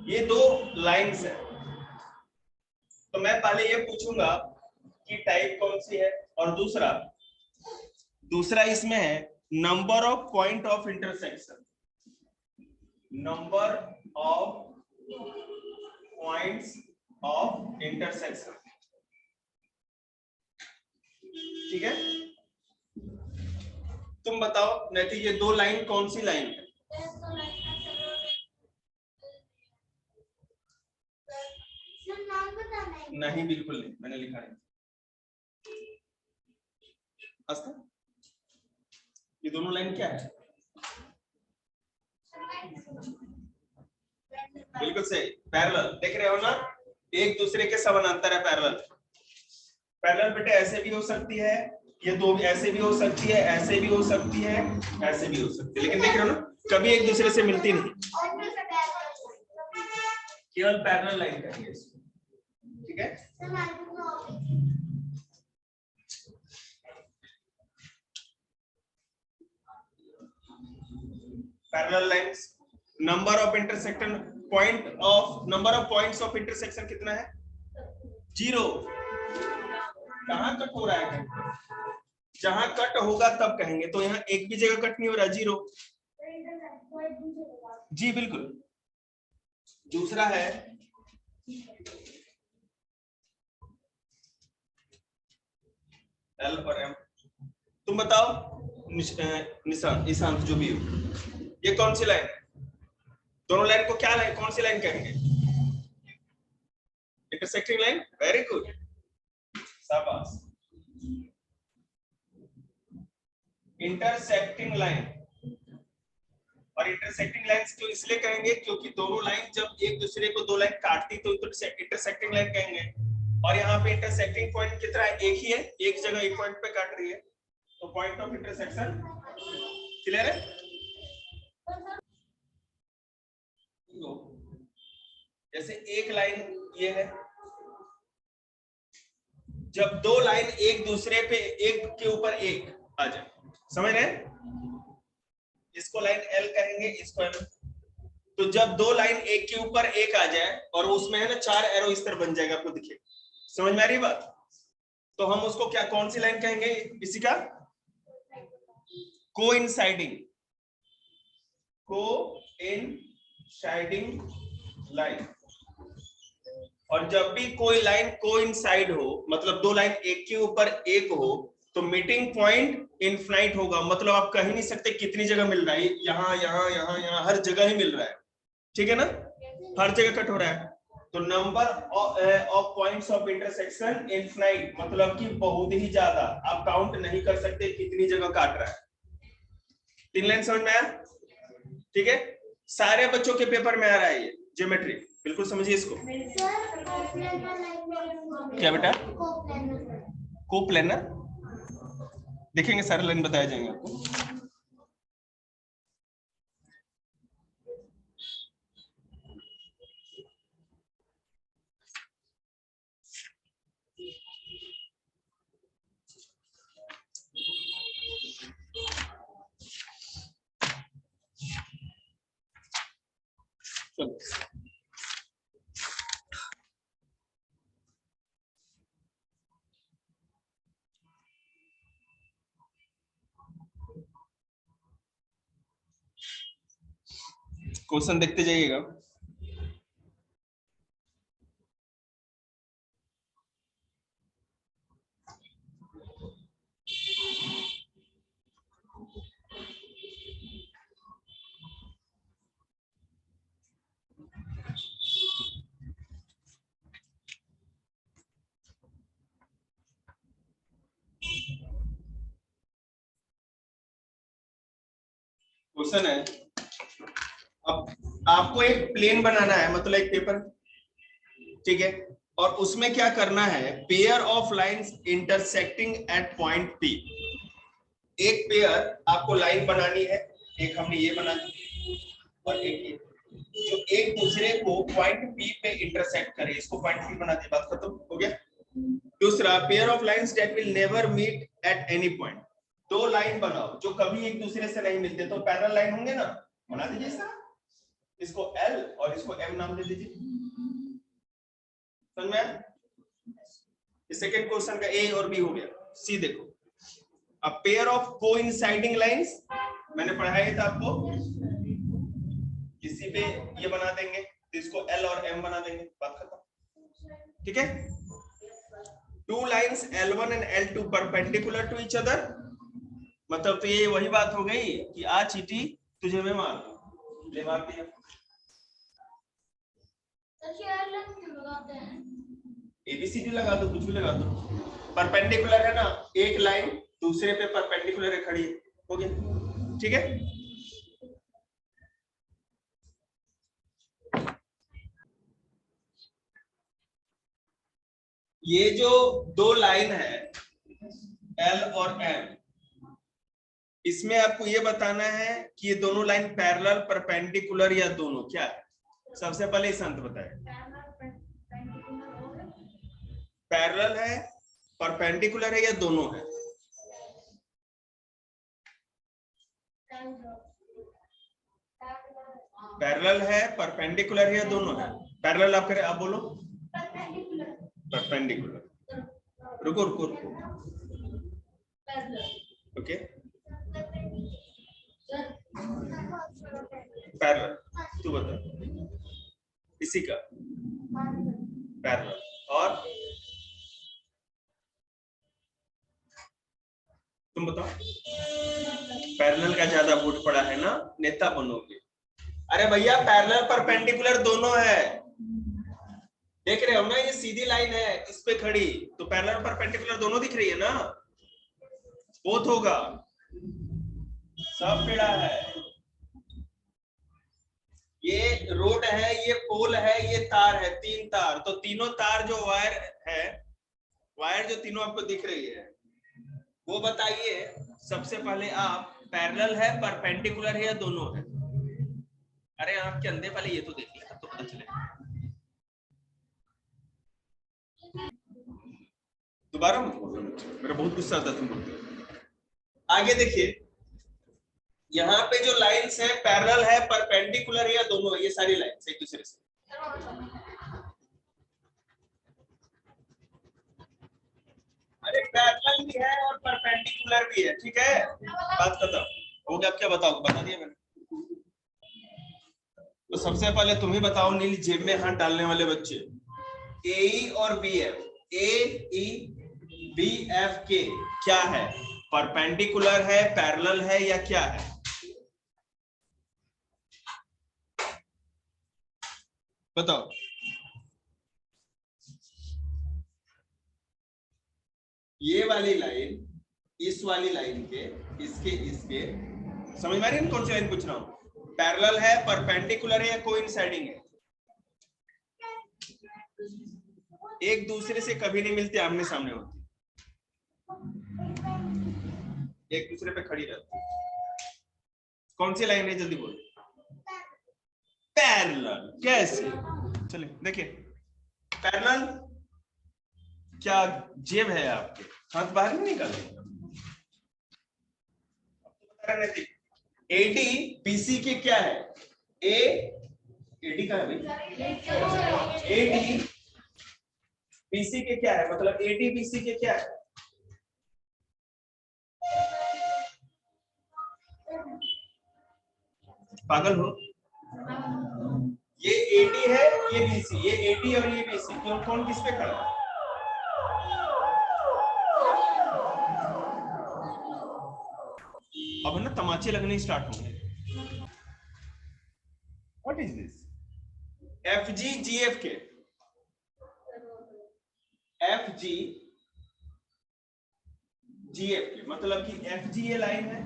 ये दो लाइंस है, तो मैं पहले ये पूछूंगा कि टाइप कौन सी है, और दूसरा इसमें है number of point of intersection, number of points of intersection. ठीक है, तुम बताओ नैति, ये दो लाइन कौन सी लाइन है? नहीं, बिल्कुल नहीं, मैंने लिखा नहीं। अस्ता, ये दोनों लाइन क्या है? बिल्कुल सही, पैरेलल। देख रहे हो ना, एक दूसरे के समानांतर है पैरेलल। पैरेलल बेटे ऐसे भी हो सकती है, ये दो ऐसे भी हो सकती है, ऐसे भी हो सकती है, ऐसे भी हो सकती है, लेकिन देख रहे हो ना, कभी एक दूसरे से मिलती नहीं, केवल पैरेलल लाइन कहेंगे इसको। ठीक है, parallel lines. Number of intersection number of points of intersection कितना है? 0। कहां कट हो रहा है? जहां कट होगा तब कहेंगे, तो यहाँ एक भी जगह कट नहीं हो रहा, 0। जी बिल्कुल। दूसरा है L और M। तुम बताओ निशांत, ईशांत, जो भी हो, ये कौन सी लाइन है? दोनों लाइन को क्या लाइन, कौन सी लाइन कहेंगे? Intersecting line. वेरी गुड, शाबाश। Intersecting line. और इंटरसेक्टिंग लाइंस क्यों इसलिए कहेंगे, क्योंकि दोनों लाइन जब एक दूसरे को दो लाइन काटती तो इंटरसेक्टिंग लाइन कहेंगे। और यहाँ पे इंटरसेक्टिंग पॉइंट कितना है? एक ही है, एक जगह एक पॉइंट पे काट रही है, तो पॉइंट ऑफ इंटरसेक्शन। क्लियर है? जैसे एक लाइन ये है, जब दो लाइन एक दूसरे पे एक के ऊपर एक आ जाए, समझ रहे हैं? इसको लाइन L कहेंगे, इसको M। तो जब दो लाइन एक के ऊपर एक आ जाए और उसमें है ना 4 एरो इस तरह बन जाएगा, आपको दिखे, समझ में आ रही बात? तो हम उसको क्या, कौन सी लाइन कहेंगे? इसी का कोइंसाइडिंग लाइन। और जब भी कोई लाइन कोइंसाइड हो, मतलब दो लाइन एक के ऊपर एक हो, तो मीटिंग पॉइंट इनफाइनाइट होगा, मतलब आप कह नहीं सकते कितनी जगह मिल रहा है, यहाँ यहाँ यहाँ यहाँ हर जगह ही मिल रहा है। ठीक है ना, हर जगह कट हो रहा है। तो number of points of intersection infinite, मतलब कि बहुत ही ज्यादा, आप काउंट नहीं कर सकते कितनी जगह काट रहा है। 3 लाइन समझ में आया? ठीक है, सारे बच्चों के पेपर में आ रहा है ये ज्योमेट्री, बिल्कुल समझिए इसको। क्या बेटा? कोप्लेनर देखेंगे, सारे लाइन बताए जाएंगे आपको। क्वेश्चन देखते जाइएगा। क्वेश्चन है, अब आपको एक प्लेन बनाना है, मतलब एक पेपर, ठीक है, और उसमें क्या करना है, pair of lines intersecting at point P। एक पेयर आपको लाइन बनानी है, एक हमने ये बना दी और एक ये, जो एक दूसरे को पॉइंट P पे इंटरसेक्ट करे, इसको पॉइंट P बना दी, बात खत्म हो गया। दूसरा, pair of lines that will never meet at any point. दो लाइन बनाओ जो कभी एक दूसरे से नहीं मिलते, तो पैरेलल लाइन होंगे ना, बना दीजिए इसका। इसको L और इसको M नाम दे दीजिए। समझ में आया? सेकेंड क्वेश्चन का A और B हो गया। C देखो, a pair of coinciding lines, मैंने पढ़ाया था आपको, इसी पे ये बना देंगे तो इसको L और M बना देंगे, बात खत्म। ठीक है, two lines L1 and L2 perpendicular to each other, मतलब तो ये वही बात हो गई कि आ चीटी तुझे मैं मार दूं, ले मार दिया। ABCD लगा दो, कुछ भी लगा दो, परपेंडिकुलर है ना, एक लाइन दूसरे पे परपेंडिकुलर है, खड़ी है, हो गया। ठीक है, ये जो दो लाइन है L और M, इसमें आपको ये बताना है कि ये दोनों लाइन पैरेलल, परपेंडिकुलर या दोनों, क्या है? सबसे पहले इस अंत बताए, पैरेलल है, परपेंडिकुलर है या दोनों है? पैरेलल है, परपेंडिकुलर है या दोनों है? पैरेलल आप करें, आप बोलो परपेंडिकुलर। रुको रुको रुको, ओके, पैरेलल, तू बता, इसी का पैरेलल, और तुम बताओ। पैरेलल का ज्यादा वोट पड़ा है ना, नेता बनोगे। अरे भैया पैरेलल परपेंडिकुलर दोनों है, देख रहे हो ना, ये सीधी लाइन है, इस पे खड़ी, तो पैरेलल परपेंडिकुलर दोनों दिख रही है ना, बोथ होगा, सब पेड़ा है, ये रोड है, ये पोल है, ये तार है, तीन तार, तो तीनों तार जो वायर है, वायर जो तीनों आपको दिख रही है, वो बताइए सबसे पहले आप, पैरेलल है, परपेंडिकुलर है या दोनों है? अरे आपके अंधे पहले ये तो देखिए, तब तो पता चलेगा। दोबारा मत बोलो, मेरा बहुत गुस्सा आता है तुम बोलते हो। आगे देखिए, यहाँ पे जो लाइंस है, पैरेलल है, परपेंडिकुलर है या दोनों है? ये सारी लाइंस एक दूसरे से, अरे पैरेलल भी है और परपेंडिकुलर भी है, ठीक है, बात खत्म हो गया। अब क्या बताओ, बता दिया मैंने। तो सबसे पहले तुम ही बताओ, नीली जेब में हाथ डालने वाले बच्चे, AE और BF, AE BF के क्या है? परपेंडिकुलर है, पैरेलल है या क्या है? बताओ। ये वाली लाइन इस वाली लाइन के, इसके इसके, समझ में आ रही है कौन सी लाइन पूछ रहा हूं? पैरेलल है, परपेंडिकुलर है या कोइंसाइडिंग है? एक दूसरे से कभी नहीं मिलते, आमने सामने होती, एक दूसरे पे खड़ी रहती। कौन सी लाइन है, जल्दी बोलो। पैरेलल। कैसे? चलिए देखिए, पैरेलल, क्या जेब है आपके, हाथ बाहर नहीं निकालते? AD BC के क्या है? AD का है भाई, AD BC के क्या है, मतलब AD BC के क्या है? पागल हो, ये AD है, ये BC, ये AD और ये BC, कौन कौन किस पे खड़ा है? अब ना तमाचे लगने स्टार्ट होंगे। What is this? FG GF के, FG GF के, मतलब कि FG ये लाइन है,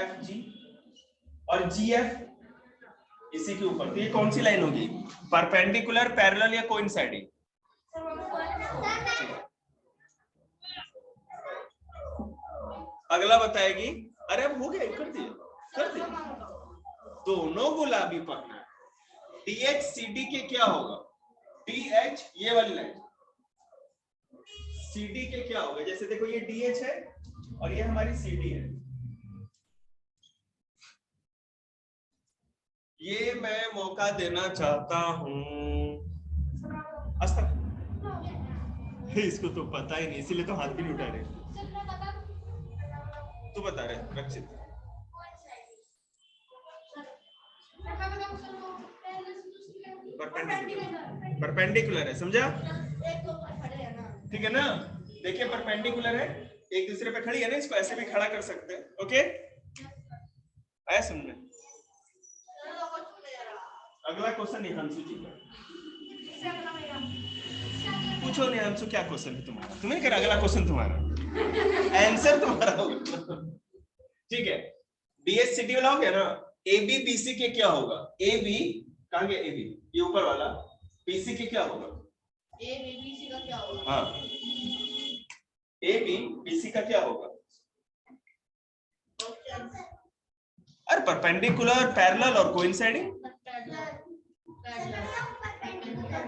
FG और GF इसी के ऊपर, तो ये कौन सी लाइन होगी? परपेंडिकुलर, पैरेलल या कोइंसाइडिंग? अगला बताएगी, अरे अब हो गया, कर दिया, कर दिया, दोनों गुलाबी पढ़ना है। DH CD के क्या होगा? DH ये वाली लाइन, CD के क्या होगा? जैसे देखो ये DH है और ये हमारी CD है, ये मैं मौका देना चाहता हूँ। इसको तो पता ही नहीं, इसीलिए तो हाथ भी नहीं उठा रहे। तू बता रहे रक्षित। परपेंडिकुलर है, समझा? ठीक है ना? देखिए परपेंडिकुलर है, एक दूसरे पे खड़ी है ना, इसको ऐसे भी खड़ा कर सकते हैं। ओके, आया समझ में? अगला क्वेश्चन निहांशु जी का। पूछो निहांशु, क्या क्वेश्चन है तुम्हारा? तुम्हें क्या अगला क्वेश्चन तुम्हारा, आंसर तुम्हारा होगा। ठीक है, बीएस सिटी वाला हो गया ना। AB BC के क्या होगा? AB कहां गया? AB ये ऊपर वाला, BC के क्या होगा? AB BC का क्या होगा? हाँ, AB BC का क्या होगा? अरे परपेंडिकुलर, पैरेलल और कोइंसाइडिंग।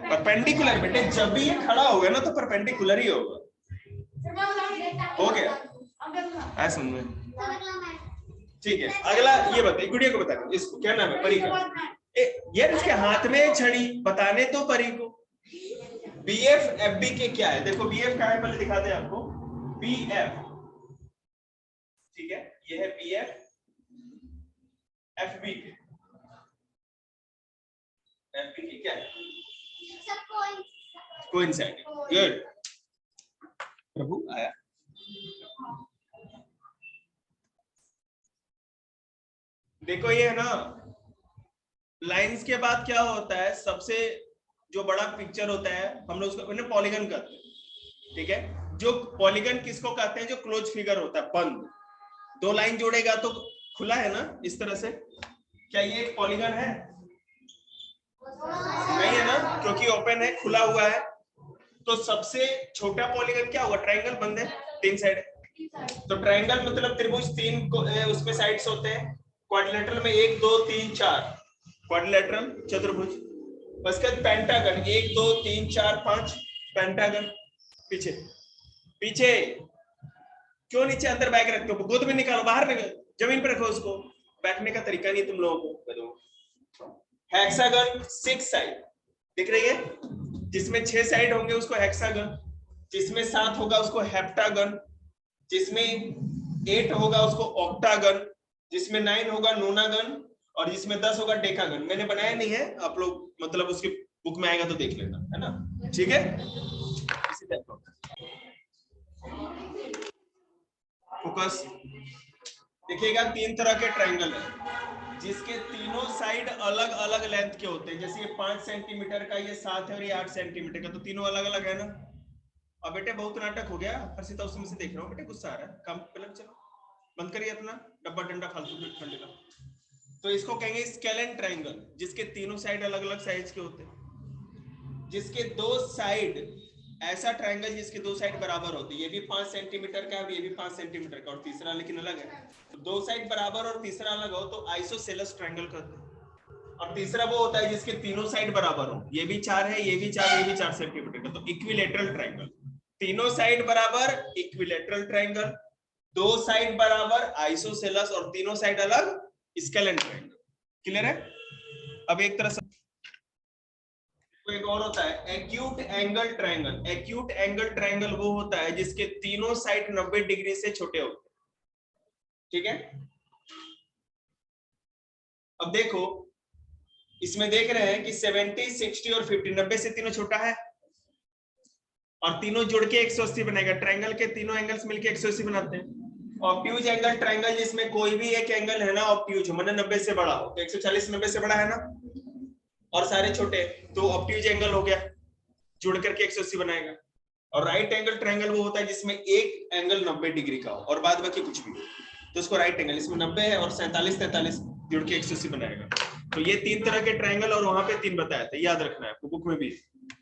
परपेंडिकुलर बेटे, जब भी ये खड़ा होगा ना तो परपेंडिकुलर ही होगा। हो गया ऐसा समझ में? ठीक है, अगला ये बताइए, गुड़िया को बता, इसको क्या नाम है? परी का। यार इसके हाथ में छड़ी, बताने तो परी को। BF FB के क्या है? देखो BF क्या है, पहले दिखा दे आपको। BF, ठीक है, ये है BF FB के। FB के क्या है? कोइंसाइडिंग। गुड, प्रभु आया। देखो ये है ना, लाइंस के बाद क्या होता है, सबसे जो बड़ा पिक्चर होता है हम लोग उसको पॉलीगन कहते हैं। ठीक है, जो पॉलीगन किसको कहते हैं? जो क्लोज फिगर होता है, बंद। दो लाइन जोड़ेगा तो खुला है ना, इस तरह से। क्या ये एक पॉलीगन है? नहीं है ना, क्योंकि ओपन है, खुला हुआ है। तो सबसे छोटा पॉलीगन क्या होगा? ट्रायंगल, बंद है, तीन साइड। तो ट्रायंगल मतलब त्रिभुज, तीन उसमें साइड्स होते हैं। क्वाड्रिलेटरल में 1 2 3 4, क्वाड्रिलेटरल चतुर्भुज। उसके बाद पेंटागन, 1 2 3 4 5, पेंटागन। पीछे पीछे क्यों नीचे अंदर बैग रखते हो? गोद में निकालो, बाहर निकालो, जमीन पर रखो उसको। बैठने का तरीका नहीं तुम लोगों को। हेक्सागन 6 साइड दिख रही है, जिसमें 6 साइड होंगे उसको हेक्सागन, जिसमें 7 होगा उसको हेप्टागन, जिसमें 8 होगा उसको ऑक्टागन, जिसमें 9 होगा नोनागन, और जिसमें 10 होगा डेकागन। मैंने बनाया नहीं है, आप लोग मतलब उसके बुक में आएगा तो देख लेना, है ना? ठीक है, इसी टाइप का फोकस। देखिएगा, 3 तरह के ट्रायंगल है जिसके तीनों साइड अलग अलग लेंथ के होते हैं। जैसे ये 5 सेंटीमीटर का, ये 7 है और ये 8 सेंटीमीटर का, तो तीनों अलग अलग है ना। अब बेटे बहुत नाटक हो गया, हर्षिता उसमें से देख रहा हूँ, बेटे गुस्सा आ रहा है, काम पलट चलो, बंद करिए अपना डब्बा डंडा फालतू ठंडे का। तो इसको कहेंगे स्केलेन ट्रायंगल, जिसके तीनों साइड अलग अलग साइज के होते हैं। जिसके दो साइड, ऐसा ट्रायंगल जिसके दो साइड बराबर होती है, ये भी 5 सेंटीमीटर का है और ये भी 5 सेंटीमीटर का, और तीसरा लेकिन अलग है। तो दो साइड बराबर और तीसरा अलग हो तो आइसोसेलेस ट्रायंगल कहते हैं। और तीसरा वो होता है जिसके तीनों साइड बराबर हो, ये भी 4 है, ये भी 4, ये भी 4 सेंटीमीटर का, तो इक्विलेटरल ट्रायंगल। तीनों साइड बराबर इक्विलेटरल ट्रायंगल, दो साइड बराबर आइसोसेलेस, और तीनों साइड अलग स्केलेन ट्रायंगल। क्लियर है? अब एक तरह से एक और होता है acute angle triangle. Acute angle triangle वो होता है जिसके तीनों साइड 90 डिग्री से छोटे होते हैं। ठीक है, अब देखो इसमें देख रहे हैं कि 70 60 और 50, 90 से तीनों छोटा है, और तीनों जुड़ के 180 बनेगा। ट्रायंगल के तीनों एंगल्स मिलके 180 बनाते हैं। ऑब्ट्यूज एंगल ट्रायंगल, जिसमें कोई भी एक एंगल है ना ऑब्ट्यूज, मतलब 90 से बड़ा हो, तो 140 90 से बड़ा है ना, और सारे छोटे, तो ऑब्ट्यूज एंगल हो गया, जुड़ करके 180 बनाएगा। और राइट एंगल ट्रायंगल वो होता है जिसमें एक एंगल 90 डिग्री का हो और बाद बाकी कुछ भी, तो उसको राइट एंगल। इसमें 90 है और 47 43 जुड़ के 180 बनाएगा। तो ये 3 तरह के ट्रायंगल, और वहां पे 3 बताया था, याद रखना है आपको, बुक में भी।